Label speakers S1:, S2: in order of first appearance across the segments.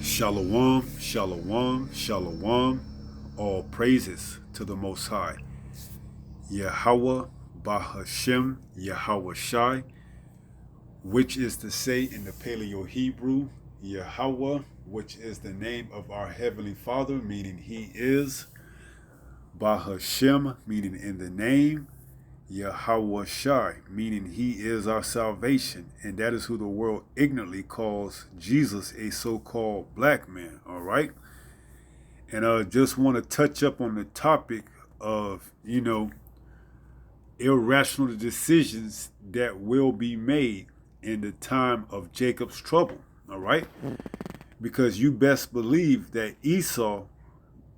S1: Shalom, shalom, shalom. All praises to the Most High. Yahweh, Bahashem, Yahweh Shai, which is to say in the Paleo Hebrew, Yahweh, which is the name of our Heavenly Father, meaning He is. Bahashem, meaning in the name. Yahweh Shai, meaning He is our salvation, and that is who the world ignorantly calls Jesus, a so-called black man. All right, and I just want to touch up on the topic of irrational decisions that will be made in the time of Jacob's trouble. All right, because you best believe that Esau,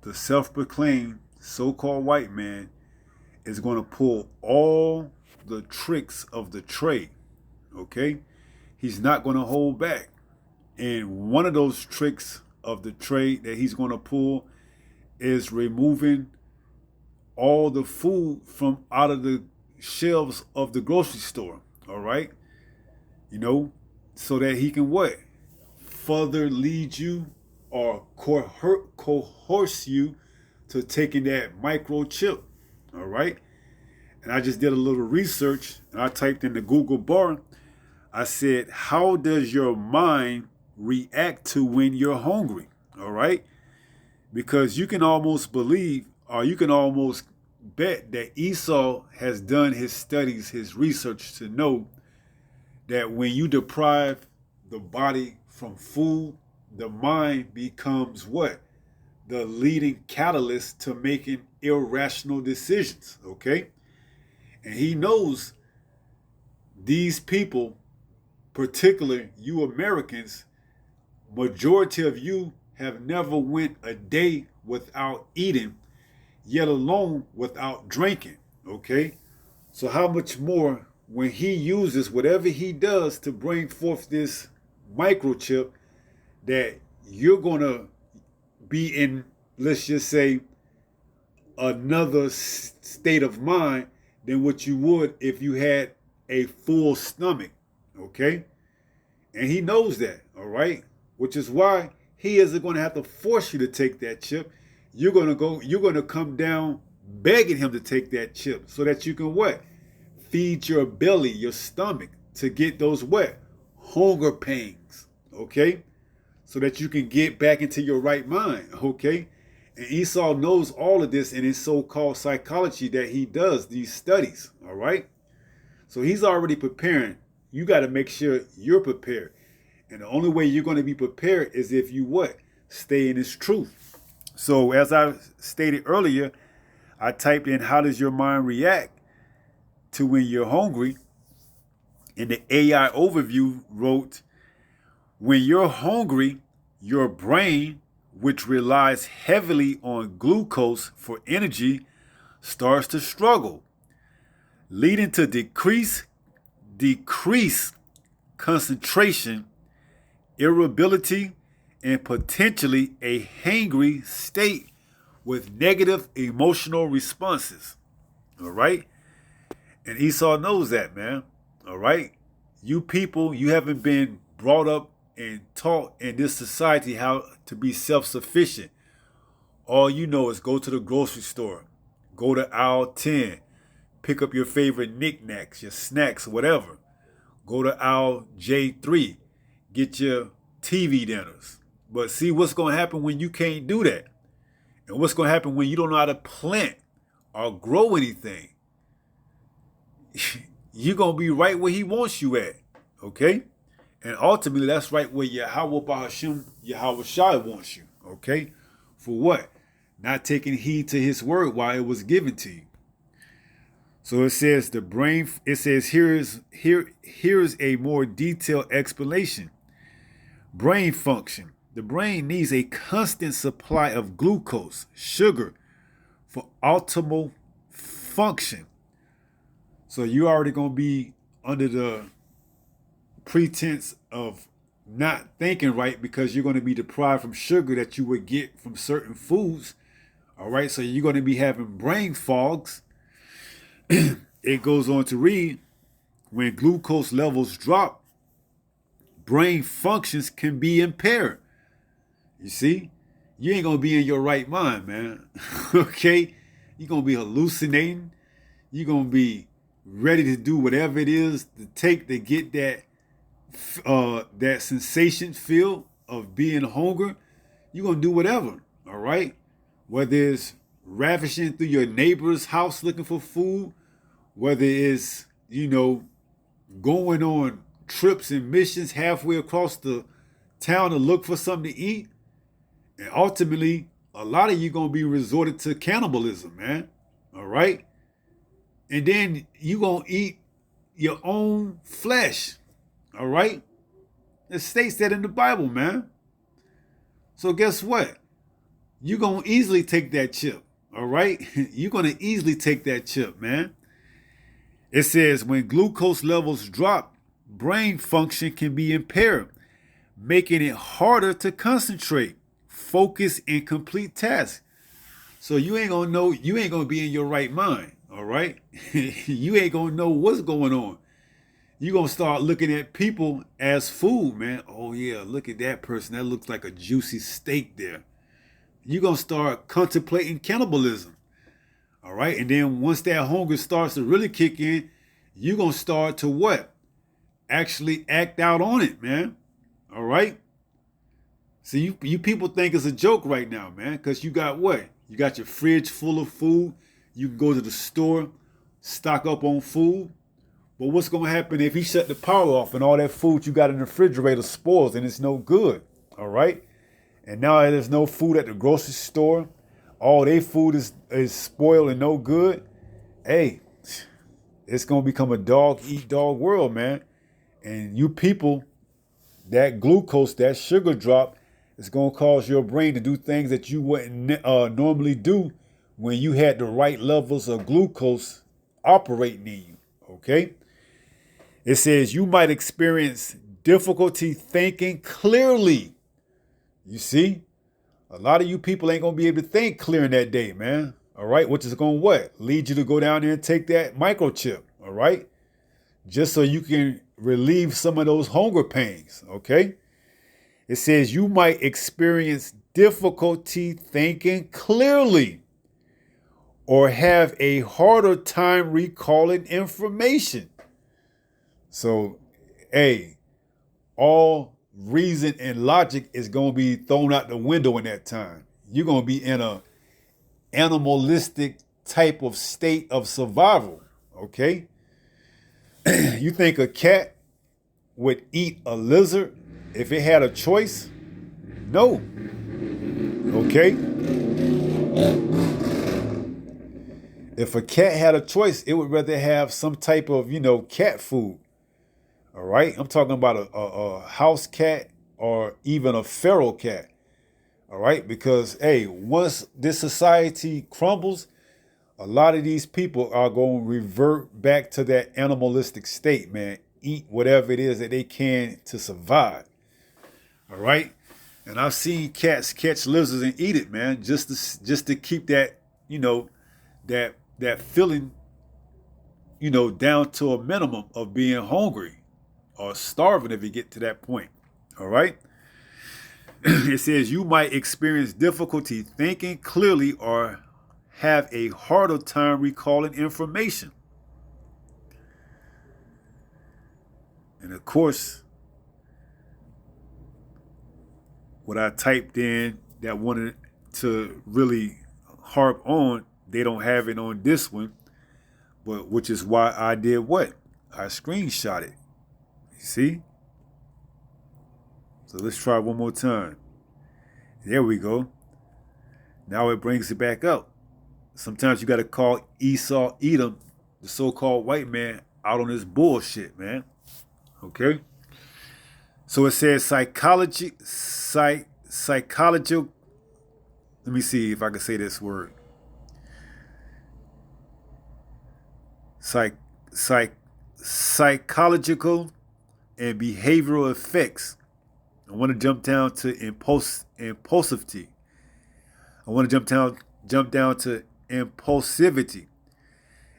S1: the self-proclaimed so-called white man, is going to pull all the tricks of the trade. Okay? He's not going to hold back. And one of those tricks of the trade that he's going to pull is removing all the food from out of the shelves of the grocery store. All right? So that he can what? Further lead you or coerce you to taking that microchip. All right. And I just did a little research and I typed in the Google bar. I said, how does your mind react to when you're hungry? All right. Because you can almost believe or you can almost bet that Esau has done his studies, his research to know that when you deprive the body from food, the mind becomes what? The leading catalyst to making irrational decisions, okay? And he knows these people, particularly you Americans, majority of you have never went a day without eating, yet alone without drinking, okay? So how much more when he uses whatever he does to bring forth this microchip that you're going to be in, let's just say, another state of mind than what you would if you had a full stomach, okay? And he knows that, all right? Which is why he isn't going to have to force you to take that chip. You're going to come down begging him to take that chip so that you can what? Feed your belly, your stomach, to get those what? Hunger pangs, okay? So that you can get back into your right mind, okay? And Esau knows all of this in his so-called psychology that he does these studies, all right? So he's already preparing. You got to make sure you're prepared. And the only way you're going to be prepared is if you what? Stay in his truth. So as I stated earlier, I typed in how does your mind react to when you're hungry? And the AI overview wrote, when you're hungry, your brain, which relies heavily on glucose for energy, starts to struggle, leading to decreased concentration, irritability, and potentially a hangry state with negative emotional responses. All right? And Esau knows that, man. All right? You people, you haven't been brought up and taught in this society how to be self-sufficient. All you know is go to the grocery store, go to aisle 10, pick up your favorite knickknacks, your snacks, whatever. Go to aisle J3, get your TV dinners. But see what's going to happen when you can't do that. And what's going to happen when you don't know how to plant or grow anything. You're going to be right where he wants you at, okay? And ultimately, that's right where Yahweh Bahashem, Yahweh Shai wants you, okay? For what? Not taking heed to his word while it was given to you. So it says here's a more detailed explanation. Brain function. The brain needs a constant supply of glucose, sugar, for optimal function. So you're already going to be under the pretense of not thinking right because you're going to be deprived from sugar that you would get from certain foods. All right, so you're going to be having brain fogs. It goes on to read, when glucose levels drop, brain functions can be impaired. You see? You ain't gonna be in your right mind, man. Okay? You're gonna be hallucinating. You're gonna be ready to do whatever it is to take to get that sensation feel of being hunger. You're gonna do whatever, all right? Whether it's ravishing through your neighbor's house looking for food, whether it's, going on trips and missions halfway across the town to look for something to eat. And ultimately, a lot of you gonna be resorted to cannibalism, man. All right? And then you gonna eat your own flesh. All right? It states that in the Bible, man. So guess what? You're gonna easily take that chip. All right? You're gonna easily take that chip, man. It says when glucose levels drop, brain function can be impaired, making it harder to concentrate, focus, and complete tasks. So you ain't gonna be in your right mind, all right? You ain't gonna know what's going on. You're gonna start looking at people as food, man. Oh yeah, look at that person. That looks like a juicy steak there. You're gonna start contemplating cannibalism. All right. And then once that hunger starts to really kick in, you're going to start to what? Actually act out on it, man. All right. So you people think it's a joke right now, man, because you got what? You got your fridge full of food. You can go to the store, stock up on food. But what's going to happen if you shut the power off and all that food you got in the refrigerator spoils and it's no good? All right. And now there's no food at the grocery store. All their food is spoiled and no good. Hey, it's going to become a dog-eat-dog world, man. And you people, that glucose, that sugar drop, is going to cause your brain to do things that you wouldn't normally do when you had the right levels of glucose operating in you, okay? It says you might experience difficulty thinking clearly. You see? A lot of you people ain't going to be able to think clear in that day, man. All right? Which is going to what? Lead you to go down there and take that microchip. All right? Just so you can relieve some of those hunger pains. Okay? It says you might experience difficulty thinking clearly or have a harder time recalling information. So, hey, all reason and logic is going to be thrown out the window in that time. You're going to be in a animalistic type of state of survival, okay? You think a cat would eat a lizard if it had a choice? No. Okay? If a cat had a choice, it would rather have some type of, cat food. All right, I'm talking about a house cat or even a feral cat. All right, because hey, once this society crumbles, a lot of these people are going to revert back to that animalistic state, man. Eat whatever it is that they can to survive. All right, and I've seen cats catch lizards and eat it, man, just to keep that, that feeling, down to a minimum of being hungry. Or starving if you get to that point. All right? It says you might experience difficulty thinking clearly or have a harder time recalling information. And of course, what I typed in that wanted to really harp on, they don't have it on this one, but which is why I did what? I screenshot it. See? So let's try one more time. There we go. Now it brings it back up. Sometimes you got to call Esau Edom, the so-called white man, out on this bullshit, man. Okay? So it says psychological, let me see if I can say this word. Psychological and behavioral effects. I want to jump down to impulsivity. I want to jump down to impulsivity.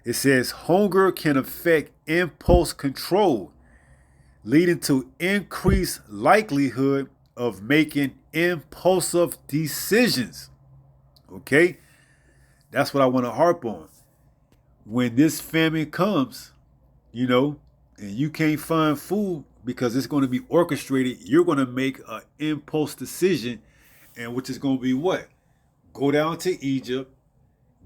S1: It says hunger can affect impulse control, leading to increased likelihood of making impulsive decisions. Okay? That's what I want to harp on. When this famine comes, and you can't find food because it's going to be orchestrated, you're going to make an impulse decision, and which is going to be what? Go down to Egypt,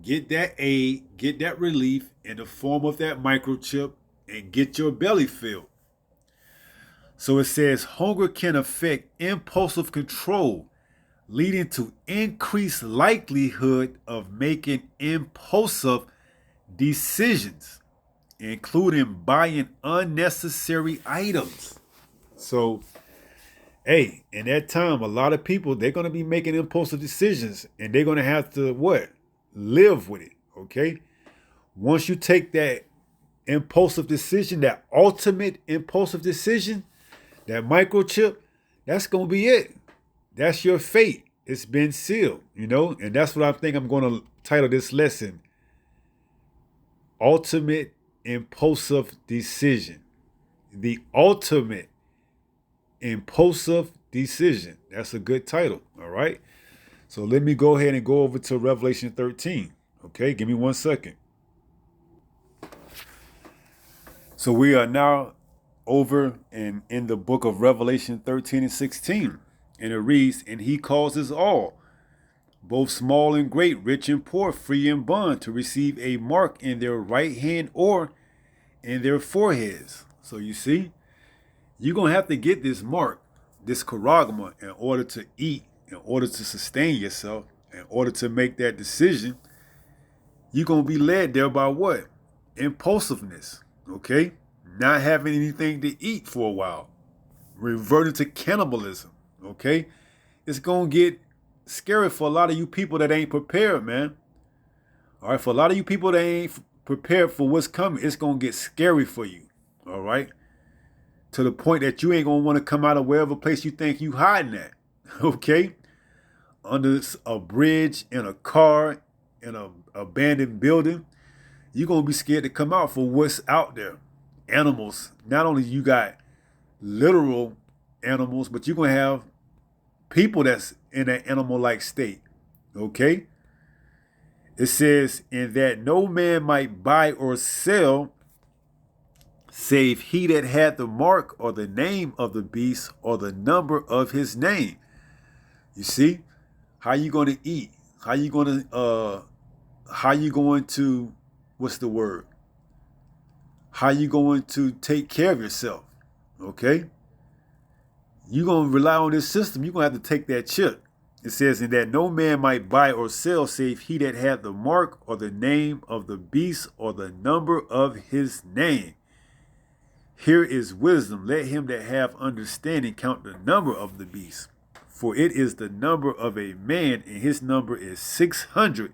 S1: get that aid, get that relief in the form of that microchip, and get your belly filled. So it says hunger can affect impulsive control, leading to increased likelihood of making impulsive decisions, including buying unnecessary items. So, hey, in that time, a lot of people, they're going to be making impulsive decisions, and they're going to have to, what? Live with it, okay? Once you take that impulsive decision, that ultimate impulsive decision, that microchip, that's going to be it. That's your fate. It's been sealed, and that's what I think I'm going to title this lesson. Ultimate impulsive decision. The ultimate impulsive decision. That's a good title, all right? So let me go ahead and go over to Revelation 13. Okay, give me 1 second. So we are now over in the book of Revelation 13 and 16. And it reads, and he causes all, both small and great, rich and poor, free and bond, to receive a mark in their right hand or in their foreheads. So you see, you're going to have to get this mark, this charagma, in order to eat, in order to sustain yourself, in order to make that decision. You're going to be led there by what? Impulsiveness, okay? Not having anything to eat for a while. Reverting to cannibalism, okay? It's going to get scary for a lot of you people that ain't prepared, man. All right, for a lot of you people that ain't prepared for what's coming, it's going to get scary for you, all right? To the point that you ain't going to want to come out of wherever place you think you hiding at, okay? Under a bridge, in a car, in an abandoned building, you're going to be scared to come out for what's out there. Animals, not only you got literal animals, but you're going to have people that's in an animal-like state, okay? It says, in that no man might buy or sell save he that had the mark or the name of the beast or the number of his name. You see? How you going to eat? How you going to, what's the word? How you going to take care of yourself? Okay? You're going to rely on this system. You're going to have to take that chip. It says, in that no man might buy or sell save he that had the mark or the name of the beast or the number of his name. Here is wisdom. Let him that have understanding count the number of the beast. For it is the number of a man, and his number is 600,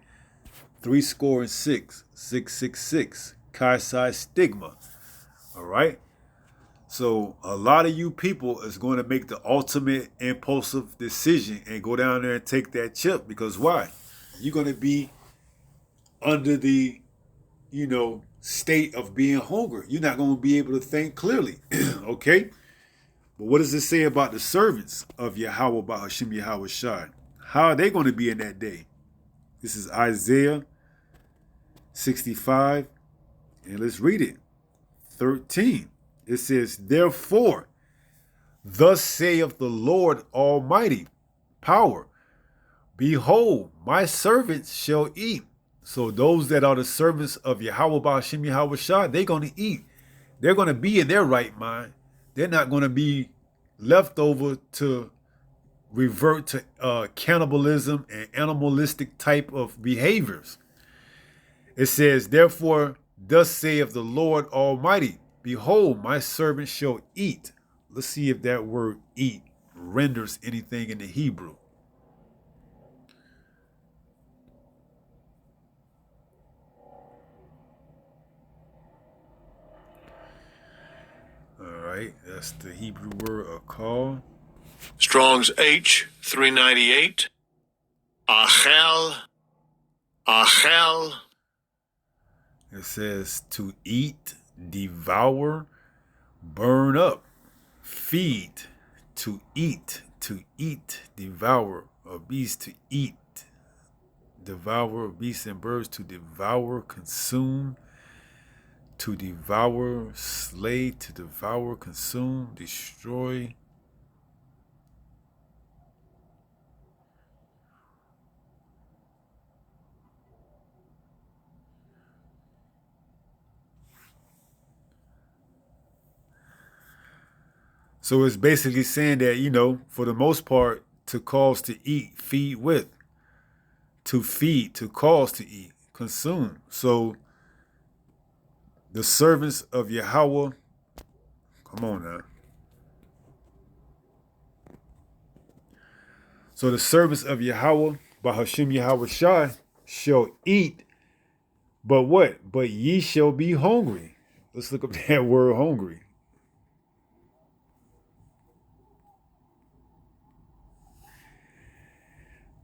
S1: 666, 666, Chi stigma. All right? So a lot of you people is going to make the ultimate impulsive decision and go down there and take that chip. Because why? You're going to be under the, state of being hungry. You're not going to be able to think clearly. Okay? But what does it say about the servants of Yahweh Bahashim Yahweh Shai? How are they going to be in that day? This is Isaiah 65. And let's read it. 13. It says, therefore, thus saith the Lord Almighty, power, behold, my servants shall eat. So those that are the servants of Yahweh Bahashim Yahweh Shai, they're going to eat. They're going to be in their right mind. They're not going to be left over to revert to cannibalism and animalistic type of behaviors. It says, therefore, thus saith the Lord Almighty, behold, my servant shall eat. Let's see if that word eat renders anything in the Hebrew. All right, that's the Hebrew word akal.
S2: Strong's H 398. Achel.
S1: It says to eat, devour, burn up, feed, to eat, to eat, devour, a beast to eat, devour, beasts and birds to devour, consume, to devour, slay, to devour, consume, destroy. So it's basically saying that, for the most part, to cause to eat, feed with, to feed, to cause to eat, consume. So the servants of Yahweh, come on now. So the servants of Yahweh, by Hashem Yahweh Shai, shall eat, but what? But ye shall be hungry. Let's look up that word hungry.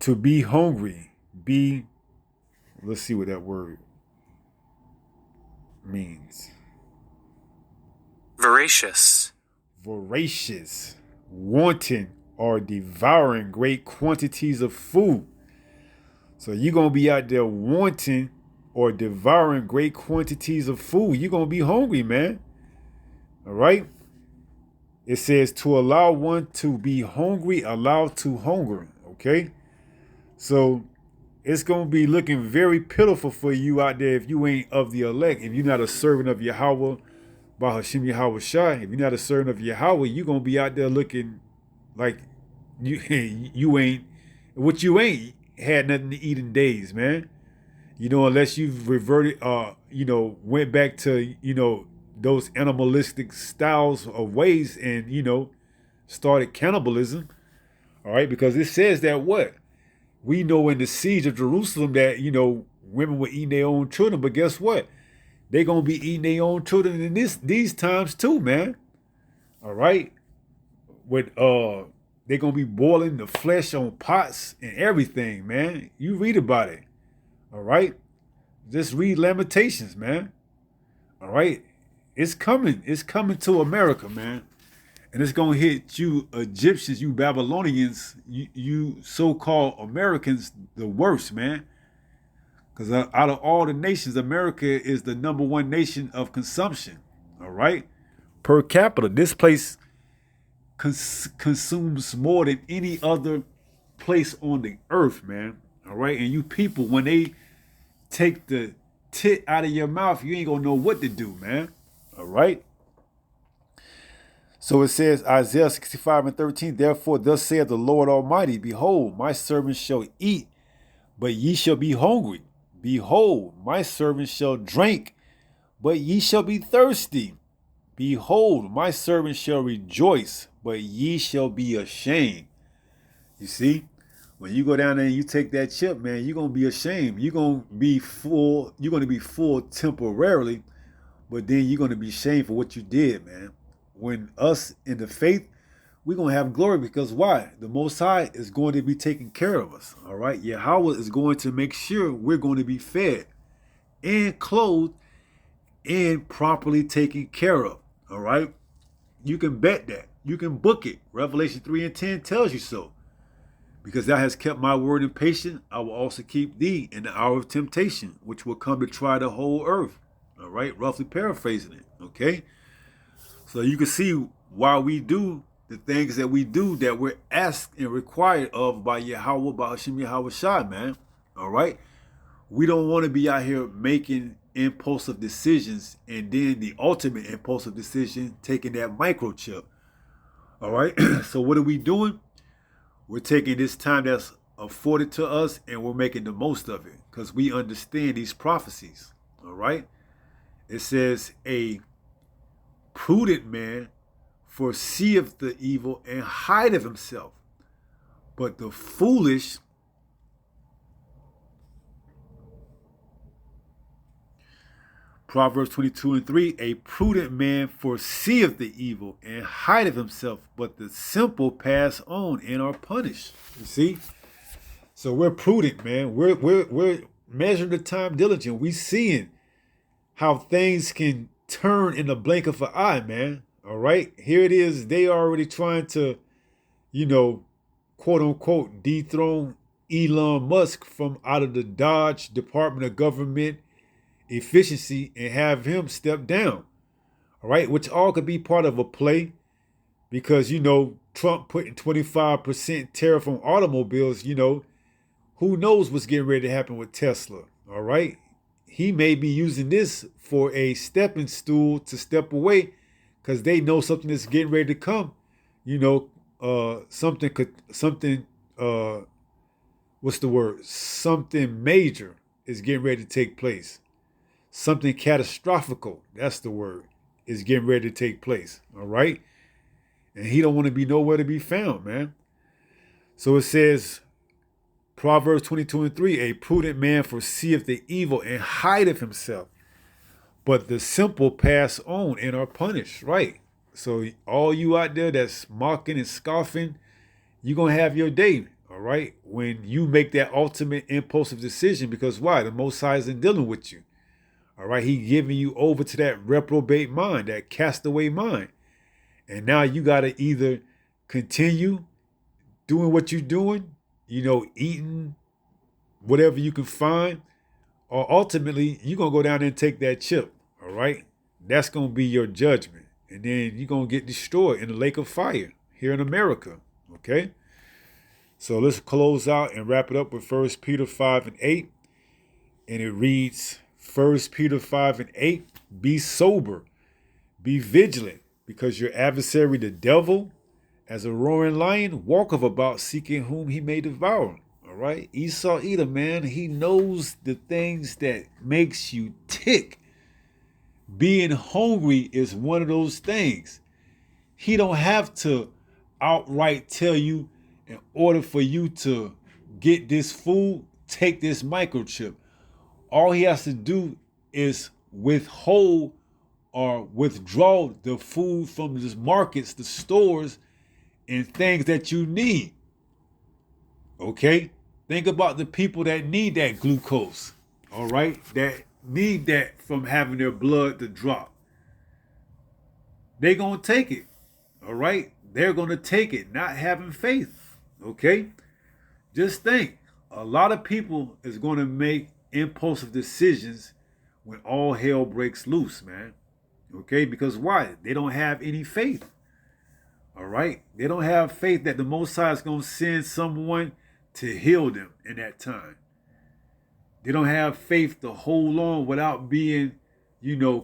S1: To be hungry, let's see what that word means.
S3: Voracious.
S1: Voracious, wanting, or devouring great quantities of food. So you're going to be out there wanting or devouring great quantities of food. You're going to be hungry, man. All right? It says to allow one to be hungry, allow to hunger. Okay? So it's going to be looking very pitiful for you out there if you ain't of the elect. If you're not a servant of Yahweh, by Hashem Yahweh Shai, if you're not a servant of Yahweh, you're going to be out there looking like you ain't had nothing to eat in days, man. Unless you've reverted, went back to, those animalistic styles of ways and, started cannibalism. All right, because it says that what? We know in the siege of Jerusalem that, women were eating their own children, but guess what? They're going to be eating their own children in these times too, man. All right? They're going to be boiling the flesh on pots and everything, man. You read about it. All right? Just read Lamentations, man. All right? It's coming. It's coming to America, man. And it's going to hit you Egyptians, you Babylonians, you so-called Americans, the worst, man. Because out of all the nations, America is the number one nation of consumption. All right? Per capita. This place consumes more than any other place on the earth, man. All right? And you people, when they take the tit out of your mouth, you ain't going to know what to do, man. All right? So it says, Isaiah 65:13, therefore thus saith the Lord Almighty, behold, my servants shall eat, but ye shall be hungry. Behold, my servants shall drink, but ye shall be thirsty. Behold, my servants shall rejoice, but ye shall be ashamed. You see, when you go down there and you take that chip, man, you're going to be ashamed. You're going to be full. You're going to be full temporarily, but then you're going to be ashamed for what you did, man. When us in the faith, we're going to have glory because why? The Most High is going to be taking care of us, all right? Yahweh is going to make sure we're going to be fed and clothed and properly taken care of, all right? You can bet that. You can book it. Revelation 3:10 tells you so. Because thou hast kept my word in patience, I will also keep thee in the hour of temptation, which will come to try the whole earth, all right? Roughly paraphrasing it, okay? So you can see why we do the things that we do that we're asked and required of by Yahweh, by Hashem Yahweh Shai, man. All right? We don't want to be out here making impulsive decisions and then the ultimate impulsive decision, taking that microchip. All right? So what are we doing? We're taking this time that's afforded to us and we're making the most of it because we understand these prophecies. All right? It says a prudent man foreseeth the evil and hideth himself, but the foolish Proverbs 22:3, a prudent man foreseeth the evil and hideth himself, but the simple pass on and are punished. You see? So we're prudent, man. We're measuring the time diligent. We seeing how things can turn in the blink of an eye, man. All right? Here it is. They already trying to, quote unquote dethrone Elon Musk from out of the Dodge Department of Government Efficiency and have him step down. All right, which all could be part of a play because, Trump putting 25% tariff on automobiles, who knows what's getting ready to happen with Tesla. All right. He may be using this for a stepping stool to step away because they know something is getting ready to come. What's the word? Something major is getting ready to take place. Something catastrophical, that's the word, is getting ready to take place. All right. And he don't want to be nowhere to be found, man. So it says, Proverbs 22:3, a prudent man foreseeth the evil and hideth himself, but the simple pass on and are punished. Right. So all you out there that's mocking and scoffing, you're going to have your day, all right, when you make that ultimate impulsive decision. Because why? The Most High isn't dealing with you. All right. He giving you over to that reprobate mind, that castaway mind. And now you got to either continue doing what you're doing, eating whatever you can find, or ultimately you're going to go down there and take that chip, all right? That's going to be your judgment. And then you're going to get destroyed in the lake of fire here in America, okay? So let's close out and wrap it up with 1 Peter 5:8. And it reads, 1 Peter 5:8, be sober, be vigilant, because your adversary, the devil, as a roaring lion, walketh about seeking whom he may devour. All right. Esau Edom, man, he knows the things that makes you tick. Being hungry is one of those things. He don't have to outright tell you, in order for you to get this food, take this microchip. All he has to do is withhold or withdraw the food from the markets, the stores, and things that you need. Okay? Think about the people that need that glucose, all right? That need that from having their blood to drop. They're going to take it, all right? They're going to take it, not having faith, okay? Just think, a lot of people is going to make impulsive decisions when all hell breaks loose, man. Okay, because why? They don't have any faith. All right? They don't have faith that the Most High is going to send someone to heal them in that time. They don't have faith to hold on without being,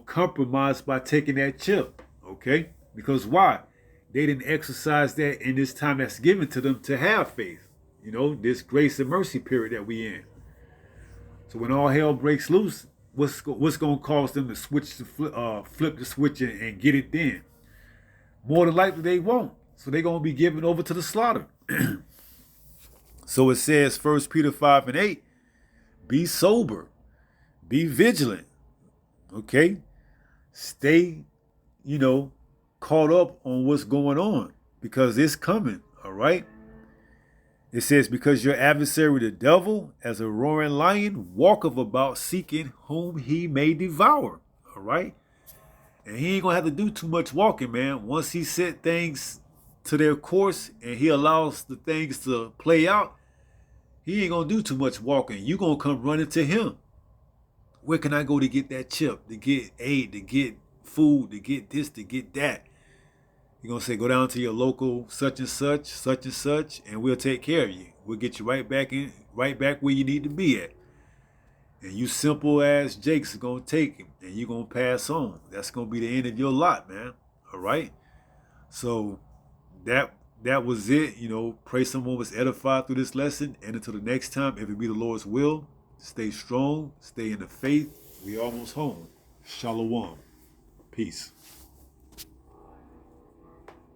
S1: compromised by taking that chip. Okay? Because why? They didn't exercise that in this time that's given to them to have faith. This grace and mercy period that we in. So when all hell breaks loose, what's going to cause them to flip the switch and get it then? More than likely they won't. So they're going to be given over to the slaughter. So it says 1 Peter 5:8, be sober, be vigilant. Okay? Stay, caught up on what's going on because it's coming. All right? It says, because your adversary, the devil, as a roaring lion, walketh about seeking whom he may devour. All right? And he ain't going to have to do too much walking, man. Once he set things to their course and he allows the things to play out, he ain't going to do too much walking. You're going to come running to him. Where can I go to get that chip, to get aid, to get food, to get this, to get that? You're going to say, go down to your local such and such, and we'll take care of you. We'll get you right back where you need to be at. And you simple as Jake's going to take him, and you're going to pass on. That's going to be the end of your lot, man. All right? So that was it. Pray someone was edified through this lesson. And until the next time, if it be the Lord's will, stay strong, stay in the faith. We almost home. Shalom. Peace.